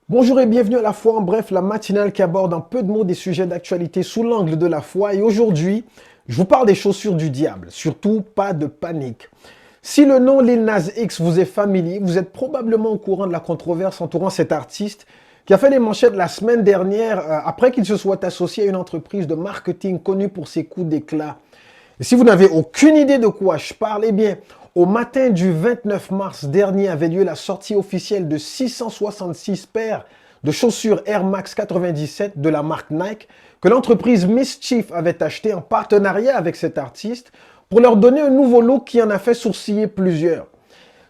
Bonjour et bienvenue à la foi en bref, la matinale qui aborde en peu de mots des sujets d'actualité sous l'angle de la foi. Et aujourd'hui, je vous parle des chaussures du diable. Surtout, pas de panique. Si le nom Lil Nas X vous est familier, vous êtes probablement au courant de la controverse entourant cet artiste qui a fait les manchettes la semaine dernière après qu'il se soit associé à une entreprise de marketing connue pour ses coups d'éclat. Et si vous n'avez aucune idée de quoi je parle, eh bien, au matin du 29 mars dernier avait lieu la sortie officielle de 666 paires de chaussures Air Max 97 de la marque Nike que l'entreprise Mischief avait acheté en partenariat avec cet artiste pour leur donner un nouveau look qui en a fait sourciller plusieurs.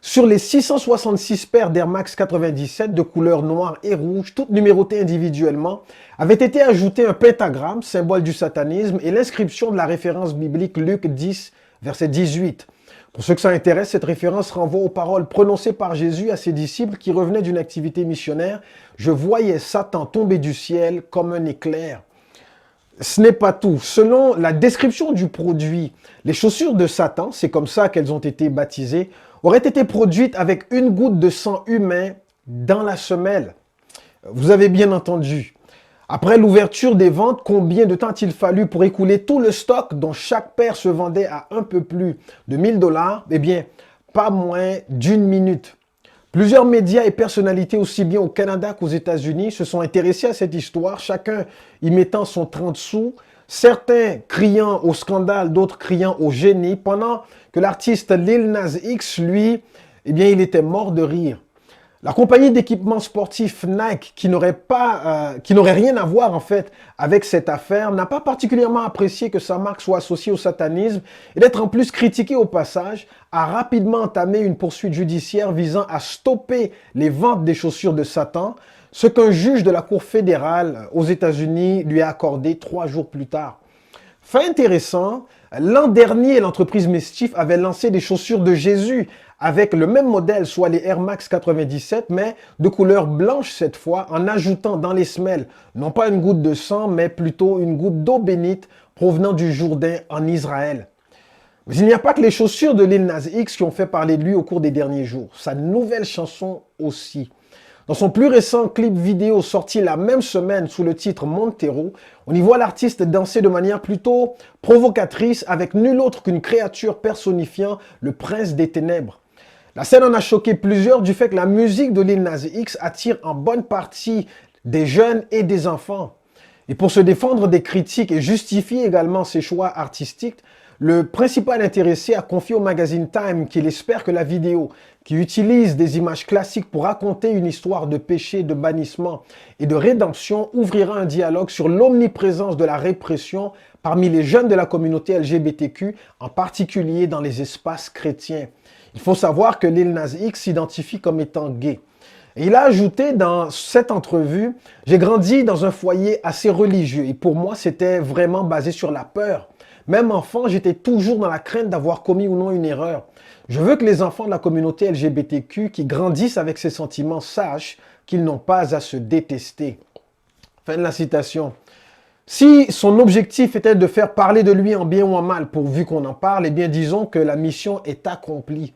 Sur les 666 paires d'Air Max 97 de couleur noire et rouge, toutes numérotées individuellement, avait été ajouté un pentagramme, symbole du satanisme, et l'inscription de la référence biblique Luc 10, verset 18. Pour ceux que ça intéresse, cette référence renvoie aux paroles prononcées par Jésus à ses disciples qui revenaient d'une activité missionnaire. « Je voyais Satan tomber du ciel comme un éclair ». Ce n'est pas tout. Selon la description du produit, les chaussures de Satan, c'est comme ça qu'elles ont été baptisées, auraient été produites avec une goutte de sang humain dans la semelle. Vous avez bien entendu. Après l'ouverture des ventes, combien de temps a-t-il fallu pour écouler tout le stock dont chaque paire se vendait à un peu plus de 1000 $? Eh bien, pas moins d'une minute. Plusieurs médias et personnalités, aussi bien au Canada qu'aux États-Unis, se sont intéressés à cette histoire, chacun y mettant son 30 sous, certains criant au scandale, d'autres criant au génie, pendant que l'artiste Lil Nas X, lui, eh bien, il était mort de rire. La compagnie d'équipement sportif Nike, qui n'aurait rien à voir en fait avec cette affaire, n'a pas particulièrement apprécié que sa marque soit associée au satanisme et d'être en plus critiquée au passage, a rapidement entamé une poursuite judiciaire visant à stopper les ventes des chaussures de Satan, ce qu'un juge de la Cour fédérale aux États-Unis lui a accordé 3 jours plus tard. Fait intéressant, l'an dernier, l'entreprise Mischief avait lancé des chaussures de Jésus avec le même modèle, soit les Air Max 97, mais de couleur blanche cette fois, en ajoutant dans les semelles, non pas une goutte de sang, mais plutôt une goutte d'eau bénite provenant du Jourdain en Israël. Mais il n'y a pas que les chaussures de Lil Nas X qui ont fait parler de lui au cours des derniers jours. Sa nouvelle chanson aussi. Dans son plus récent clip vidéo sorti la même semaine sous le titre Montero, on y voit l'artiste danser de manière plutôt provocatrice avec nul autre qu'une créature personnifiant le prince des ténèbres. La scène en a choqué plusieurs du fait que la musique de Lil Nas X attire en bonne partie des jeunes et des enfants. Et pour se défendre des critiques et justifier également ses choix artistiques, le principal intéressé a confié au magazine Time qu'il espère que la vidéo, qui utilise des images classiques pour raconter une histoire de péché, de bannissement et de rédemption, ouvrira un dialogue sur l'omniprésence de la répression parmi les jeunes de la communauté LGBTQ, en particulier dans les espaces chrétiens. Il faut savoir que Lil Nas X s'identifie comme étant gay. Et il a ajouté dans cette entrevue, « J'ai grandi dans un foyer assez religieux et pour moi, c'était vraiment basé sur la peur. Même enfant, j'étais toujours dans la crainte d'avoir commis ou non une erreur. Je veux que les enfants de la communauté LGBTQ qui grandissent avec ces sentiments sachent qu'ils n'ont pas à se détester. » Fin de la citation. Si son objectif était de faire parler de lui en bien ou en mal, pourvu qu'on en parle, eh bien disons que la mission est accomplie.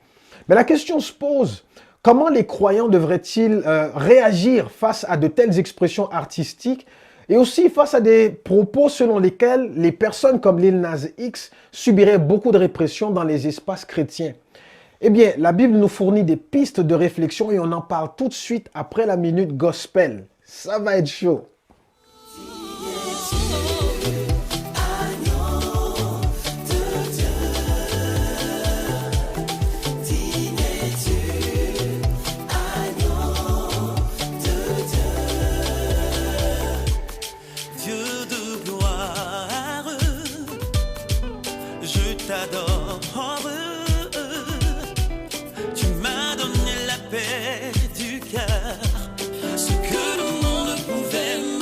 Mais la question se pose, comment les croyants devraient-ils réagir face à de telles expressions artistiques et aussi face à des propos selon lesquels les personnes comme Lil Nas X subiraient beaucoup de répression dans les espaces chrétiens? Eh bien, la Bible nous fournit des pistes de réflexion et on en parle tout de suite après la minute gospel. Ça va être chaud. T'adore, tu m'as donné la paix du cœur, ce que le monde pouvait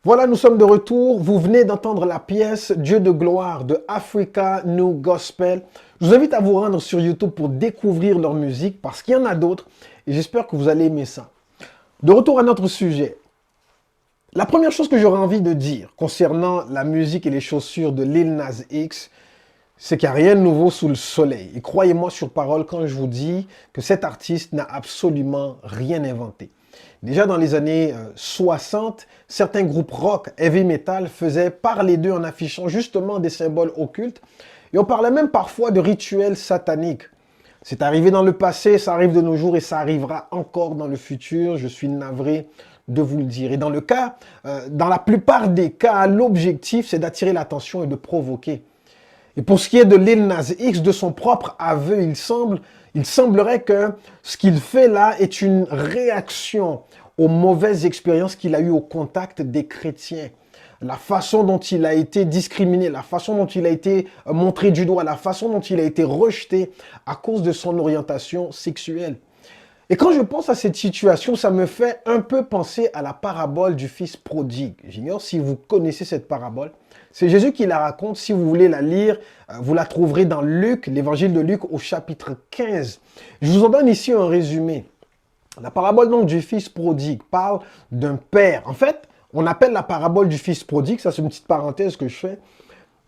Voilà, nous sommes de retour. Vous venez d'entendre la pièce Dieu de gloire de Africa New Gospel. Je vous invite à vous rendre sur YouTube pour découvrir leur musique parce qu'il y en a d'autres et j'espère que vous allez aimer ça. De retour à notre sujet. La première chose que j'aurais envie de dire concernant la musique et les chaussures de Lil Nas X, c'est qu'il n'y a rien de nouveau sous le soleil. Et croyez-moi sur parole quand je vous dis que cet artiste n'a absolument rien inventé. Déjà dans les années 60, certains groupes rock, heavy metal faisaient parler d'eux en affichant justement des symboles occultes. Et on parlait même parfois de rituels sataniques. C'est arrivé dans le passé, ça arrive de nos jours et ça arrivera encore dans le futur. Je suis navré de vous le dire. Et dans la plupart des cas, l'objectif c'est d'attirer l'attention et de provoquer. Et pour ce qui est de Lil Nas X, de son propre aveu, il semblerait que ce qu'il fait là est une réaction aux mauvaises expériences qu'il a eues au contact des chrétiens. La façon dont il a été discriminé, la façon dont il a été montré du doigt, la façon dont il a été rejeté à cause de son orientation sexuelle. Et quand je pense à cette situation, ça me fait un peu penser à la parabole du fils prodigue. J'ignore si vous connaissez cette parabole. C'est Jésus qui la raconte. Si vous voulez la lire, vous la trouverez dans Luc, l'évangile de Luc au chapitre 15. Je vous en donne ici un résumé. La parabole donc du fils prodigue parle d'un père. En fait, on appelle la parabole du fils prodigue, ça c'est une petite parenthèse que je fais.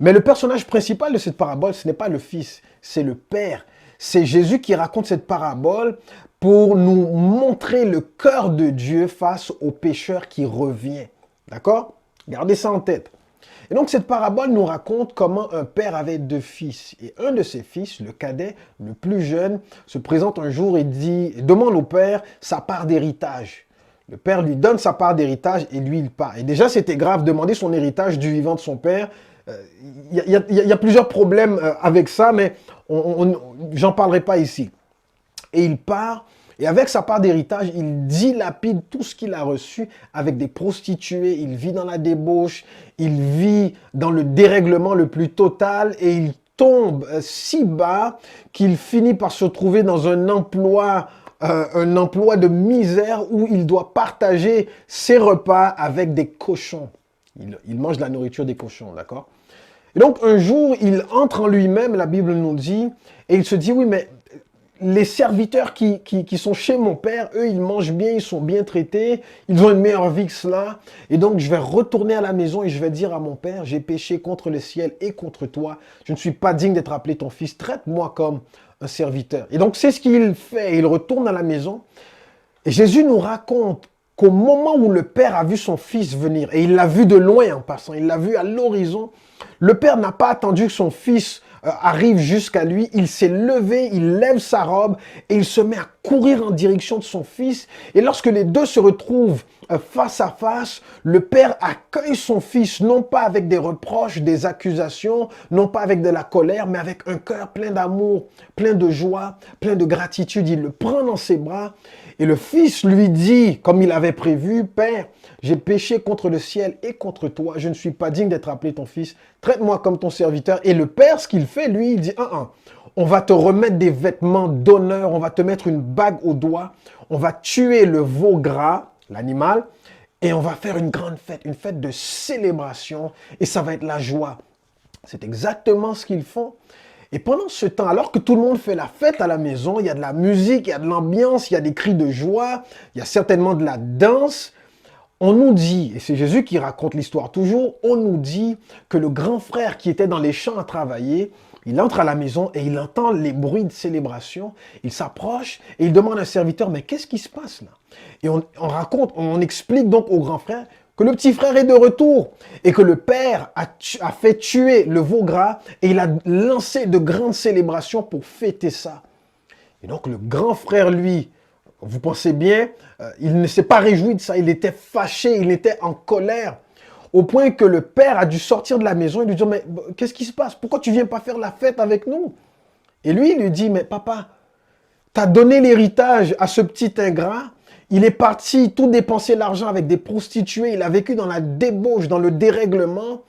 Mais le personnage principal de cette parabole, ce n'est pas le fils, c'est le père. C'est Jésus qui raconte cette parabole pour nous montrer le cœur de Dieu face au pécheur qui revient. D'accord? Gardez ça en tête. Et donc cette parabole nous raconte comment un père avait deux fils. Et un de ses fils, le cadet, le plus jeune, se présente un jour et demande au père sa part d'héritage. Le père lui donne sa part d'héritage et lui il part. Et déjà c'était grave, demander son héritage du vivant de son père. Il y a plusieurs problèmes avec ça, mais j'en parlerai pas ici. Et il part, et avec sa part d'héritage, il dilapide tout ce qu'il a reçu avec des prostituées. Il vit dans la débauche, il vit dans le dérèglement le plus total, et il tombe si bas qu'il finit par se trouver dans un emploi de misère où il doit partager ses repas avec des cochons. Il mange de la nourriture des cochons, d'accord? Et donc, un jour, il entre en lui-même, la Bible nous dit, et il se dit, oui, mais les serviteurs qui sont chez mon père, eux, ils mangent bien, ils sont bien traités, ils ont une meilleure vie que cela. Et donc, je vais retourner à la maison et je vais dire à mon père, j'ai péché contre le ciel et contre toi. Je ne suis pas digne d'être appelé ton fils. Traite-moi comme un serviteur. Et donc, c'est ce qu'il fait. Il retourne à la maison. Et Jésus nous raconte qu'au moment où le père a vu son fils venir, et il l'a vu de loin en passant, il l'a vu à l'horizon, le père n'a pas attendu que son fils arrive jusqu'à lui, il s'est levé, il lève sa robe et il se met à courir en direction de son fils. Et lorsque les deux se retrouvent face à face, le père accueille son fils, non pas avec des reproches, des accusations, non pas avec de la colère, mais avec un cœur plein d'amour, plein de joie, plein de gratitude. Il le prend dans ses bras et le fils lui dit, comme il avait prévu, « Père, j'ai péché contre le ciel et contre toi. Je ne suis pas digne d'être appelé ton fils. Traite-moi comme ton serviteur. » Et le père, ce qu'il fait, lui, il dit, « On va te remettre des vêtements d'honneur. On va te mettre une bague au doigt. On va tuer le veau gras, l'animal, et on va faire une grande fête, une fête de célébration. Et ça va être la joie. » C'est exactement ce qu'ils font. Et pendant ce temps, alors que tout le monde fait la fête à la maison, il y a de la musique, il y a de l'ambiance, il y a des cris de joie, il y a certainement de la danse, on nous dit, et c'est Jésus qui raconte l'histoire toujours, on nous dit que le grand frère qui était dans les champs à travailler, il entre à la maison et il entend les bruits de célébration, il s'approche et il demande à un serviteur, mais qu'est-ce qui se passe là? Et on explique donc au grand frère que le petit frère est de retour et que le père a fait tuer le veau gras et il a lancé de grandes célébrations pour fêter ça. Et donc le grand frère, lui, vous pensez bien, il ne s'est pas réjoui de ça, il était fâché, il était en colère, au point que le père a dû sortir de la maison et lui dire, mais qu'est-ce qui se passe? Pourquoi tu ne viens pas faire la fête avec nous? Et lui, il lui dit, mais papa, tu as donné l'héritage à ce petit ingrat, il est parti tout dépenser l'argent avec des prostituées, il a vécu dans la débauche, dans le dérèglement,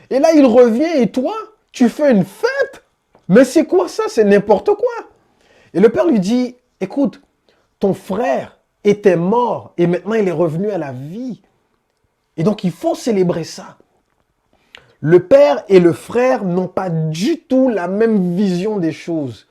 et là il revient et toi, tu fais une fête? Mais c'est quoi ça? C'est n'importe quoi. Et le père lui dit, écoute, ton frère était mort et maintenant il est revenu à la vie. Et donc, il faut célébrer ça. Le père et le frère n'ont pas du tout la même vision des choses.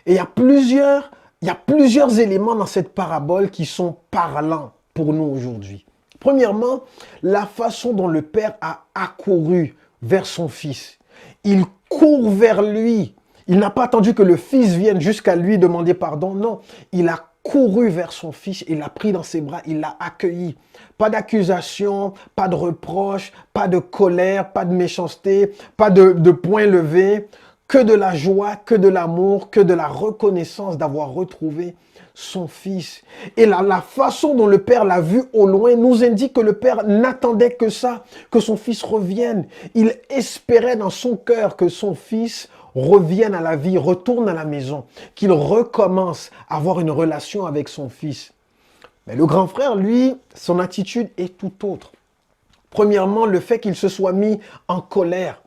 Et il y a plusieurs éléments dans cette parabole qui sont parlants pour nous aujourd'hui. Premièrement, la façon dont le père a accouru vers son fils. Il court vers lui. Il n'a pas attendu que le fils vienne jusqu'à lui demander pardon. Non, il a couru vers son fils, il l'a pris dans ses bras, il l'a accueilli. Pas d'accusation, pas de reproche, pas de colère, pas de méchanceté, pas de poing levé. Que de la joie, que de l'amour, que de la reconnaissance d'avoir retrouvé son fils. Et la façon dont le père l'a vu au loin nous indique que le père n'attendait que ça, que son fils revienne. Il espérait dans son cœur que son fils revienne à la vie, retourne à la maison, qu'il recommence à avoir une relation avec son fils. Mais le grand frère, lui, son attitude est tout autre. Premièrement, le fait qu'il se soit mis en colère.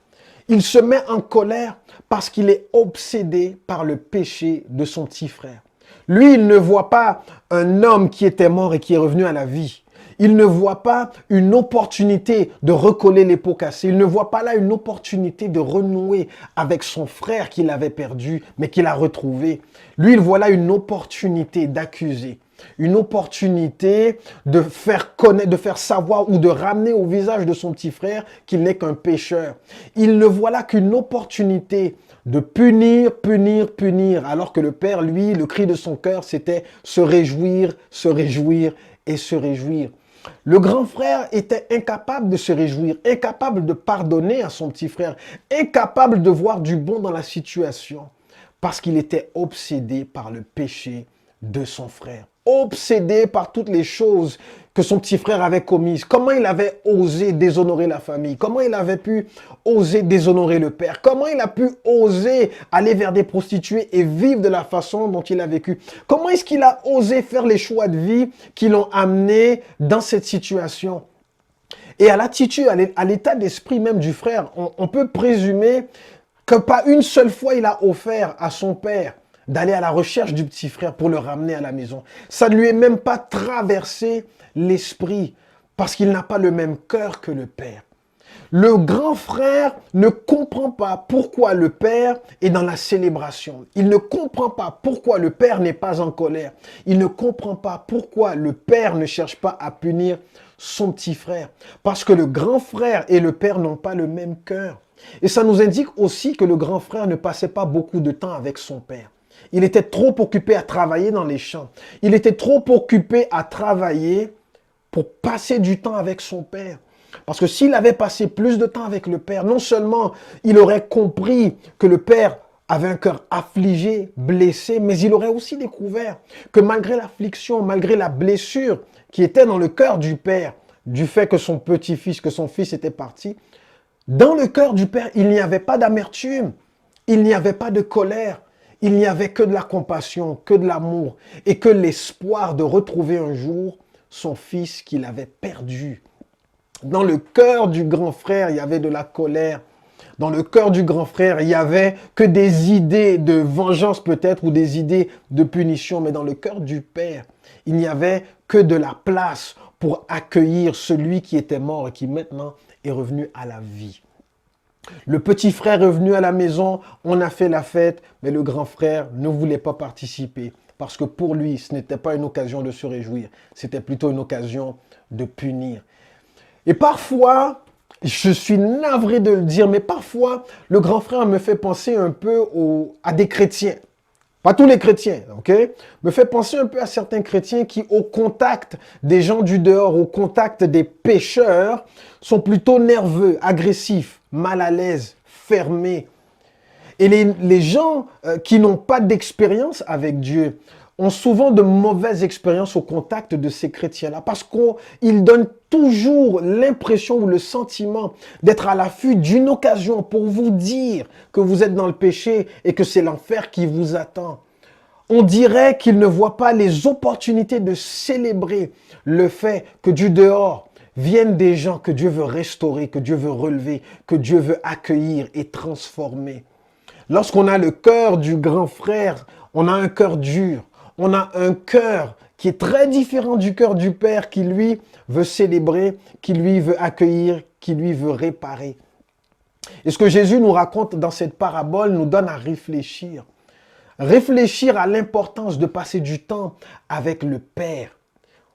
Il se met en colère parce qu'il est obsédé par le péché de son petit frère. Lui, il ne voit pas un homme qui était mort et qui est revenu à la vie. Il ne voit pas une opportunité de recoller les pots cassés. Il ne voit pas là une opportunité de renouer avec son frère qu'il avait perdu, mais qu'il a retrouvé. Lui, il voit là une opportunité d'accuser. Une opportunité de faire connaître, de faire savoir ou de ramener au visage de son petit frère qu'il n'est qu'un pécheur. Il ne voit là qu'une opportunité de punir, punir, punir, alors que le père, lui, le cri de son cœur, c'était se réjouir et se réjouir. Le grand frère était incapable de se réjouir, incapable de pardonner à son petit frère, incapable de voir du bon dans la situation, parce qu'il était obsédé par le péché de son frère. Obsédé par toutes les choses que son petit frère avait commises. Comment il avait osé déshonorer la famille? Comment il avait pu oser déshonorer le père? Comment il a pu oser aller vers des prostituées et vivre de la façon dont il a vécu? Comment est-ce qu'il a osé faire les choix de vie qui l'ont amené dans cette situation? Et à l'attitude, à l'état d'esprit même du frère, on peut présumer que pas une seule fois il a offert à son père d'aller à la recherche du petit frère pour le ramener à la maison. Ça ne lui est même pas traversé l'esprit parce qu'il n'a pas le même cœur que le père. Le grand frère ne comprend pas pourquoi le père est dans la célébration. Il ne comprend pas pourquoi le père n'est pas en colère. Il ne comprend pas pourquoi le père ne cherche pas à punir son petit frère. Parce que le grand frère et le père n'ont pas le même cœur. Et ça nous indique aussi que le grand frère ne passait pas beaucoup de temps avec son père. Il était trop occupé à travailler dans les champs. Il était trop occupé à travailler pour passer du temps avec son père. Parce que s'il avait passé plus de temps avec le père, non seulement il aurait compris que le père avait un cœur affligé, blessé, mais il aurait aussi découvert que malgré l'affliction, malgré la blessure qui était dans le cœur du père, du fait que son petit-fils, que son fils était parti, dans le cœur du père, il n'y avait pas d'amertume, il n'y avait pas de colère. Il n'y avait que de la compassion, que de l'amour et que l'espoir de retrouver un jour son fils qu'il avait perdu. Dans le cœur du grand frère, il y avait de la colère. Dans le cœur du grand frère, il n'y avait que des idées de vengeance peut-être ou des idées de punition. Mais dans le cœur du père, il n'y avait que de la place pour accueillir celui qui était mort et qui maintenant est revenu à la vie. Le petit frère est venu à la maison, on a fait la fête, mais le grand frère ne voulait pas participer. Parce que pour lui, ce n'était pas une occasion de se réjouir, c'était plutôt une occasion de punir. Et parfois, je suis navré de le dire, mais parfois, le grand frère me fait penser un peu à des chrétiens. Pas tous les chrétiens, ok? Me fait penser un peu à certains chrétiens qui, au contact des gens du dehors, au contact des pécheurs, sont plutôt nerveux, agressifs, mal à l'aise, fermés. Et les gens qui n'ont pas d'expérience avec Dieu ont souvent de mauvaises expériences au contact de ces chrétiens-là parce qu'ils donnent toujours l'impression ou le sentiment d'être à l'affût d'une occasion pour vous dire que vous êtes dans le péché et que c'est l'enfer qui vous attend. On dirait qu'ils ne voient pas les opportunités de célébrer le fait que du dehors viennent des gens que Dieu veut restaurer, que Dieu veut relever, que Dieu veut accueillir et transformer. Lorsqu'on a le cœur du grand frère, on a un cœur dur. On a un cœur qui est très différent du cœur du Père, qui lui veut célébrer, qui lui veut accueillir, qui lui veut réparer. Et ce que Jésus nous raconte dans cette parabole nous donne à réfléchir. Réfléchir à l'importance de passer du temps avec le Père.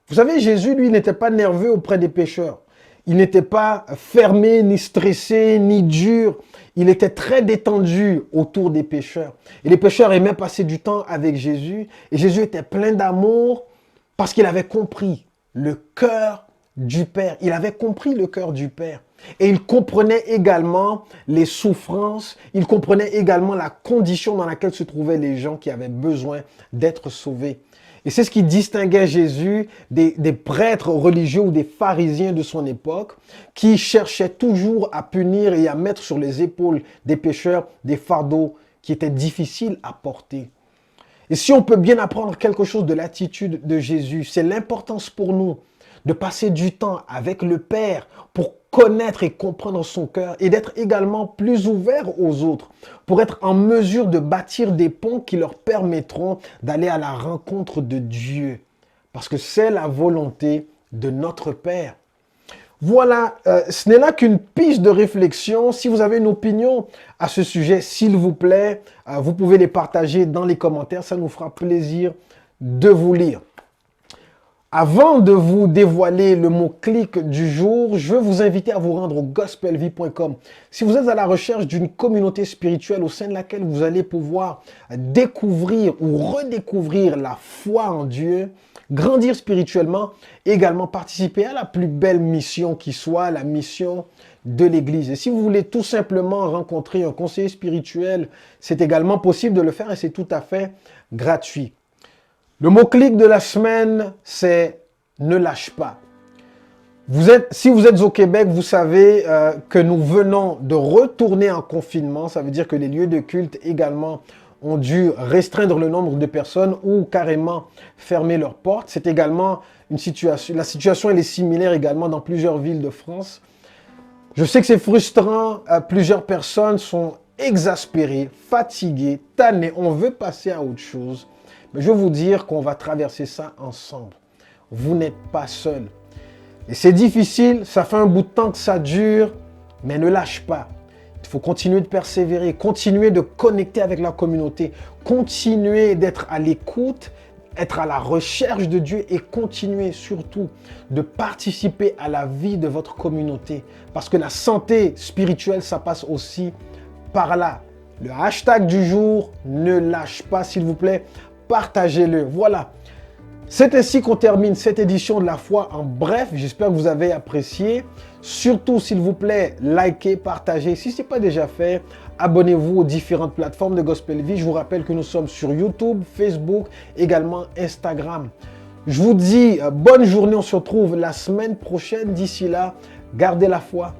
Vous savez, Jésus, lui, n'était pas nerveux auprès des pécheurs. Il n'était pas fermé, ni stressé, ni dur. Il était très détendu autour des pécheurs. Et les pécheurs aimaient passer du temps avec Jésus. Et Jésus était plein d'amour parce qu'il avait compris le cœur du Père. Il avait compris le cœur du Père. Et il comprenait également les souffrances. Il comprenait également la condition dans laquelle se trouvaient les gens qui avaient besoin d'être sauvés. Et c'est ce qui distinguait Jésus des prêtres religieux ou des pharisiens de son époque qui cherchaient toujours à punir et à mettre sur les épaules des pécheurs des fardeaux qui étaient difficiles à porter. Et si on peut bien apprendre quelque chose de l'attitude de Jésus, c'est l'importance pour nous de passer du temps avec le Père pour connaître et comprendre son cœur et d'être également plus ouvert aux autres pour être en mesure de bâtir des ponts qui leur permettront d'aller à la rencontre de Dieu. Parce que c'est la volonté de notre Père. Voilà, ce n'est là qu'une piste de réflexion. Si vous avez une opinion à ce sujet, s'il vous plaît, vous pouvez les partager dans les commentaires. Ça nous fera plaisir de vous lire. Avant de vous dévoiler le mot-clic du jour, je veux vous inviter à vous rendre au gospelvie.com. Si vous êtes à la recherche d'une communauté spirituelle au sein de laquelle vous allez pouvoir découvrir ou redécouvrir la foi en Dieu, grandir spirituellement, également participer à la plus belle mission qui soit, la mission de l'Église. Et si vous voulez tout simplement rencontrer un conseiller spirituel, c'est également possible de le faire et c'est tout à fait gratuit. Le mot-clic de la semaine, c'est « ne lâche pas ». Si vous êtes au Québec, vous savez que nous venons de retourner en confinement. Ça veut dire que les lieux de culte également ont dû restreindre le nombre de personnes ou carrément fermer leurs portes. C'est également une situation, la situation elle est similaire également dans plusieurs villes de France. Je sais que c'est frustrant, plusieurs personnes sont exaspérées, fatiguées, tannées, on veut passer à autre chose. Mais je veux vous dire qu'on va traverser ça ensemble. Vous n'êtes pas seul. Et c'est difficile, ça fait un bout de temps que ça dure, mais ne lâche pas. Il faut continuer de persévérer, continuer de connecter avec la communauté, continuer d'être à l'écoute, être à la recherche de Dieu et continuer surtout de participer à la vie de votre communauté. Parce que la santé spirituelle, ça passe aussi par là. Le hashtag du jour, ne lâche pas, s'il vous plaît. Partagez-le. Voilà. C'est ainsi qu'on termine cette édition de La Foi en bref. J'espère que vous avez apprécié. Surtout, s'il vous plaît, likez, partagez. Si ce n'est pas déjà fait, abonnez-vous aux différentes plateformes de Gospel Vie. Je vous rappelle que nous sommes sur YouTube, Facebook, également Instagram. Je vous dis bonne journée. On se retrouve la semaine prochaine. D'ici là, gardez la foi.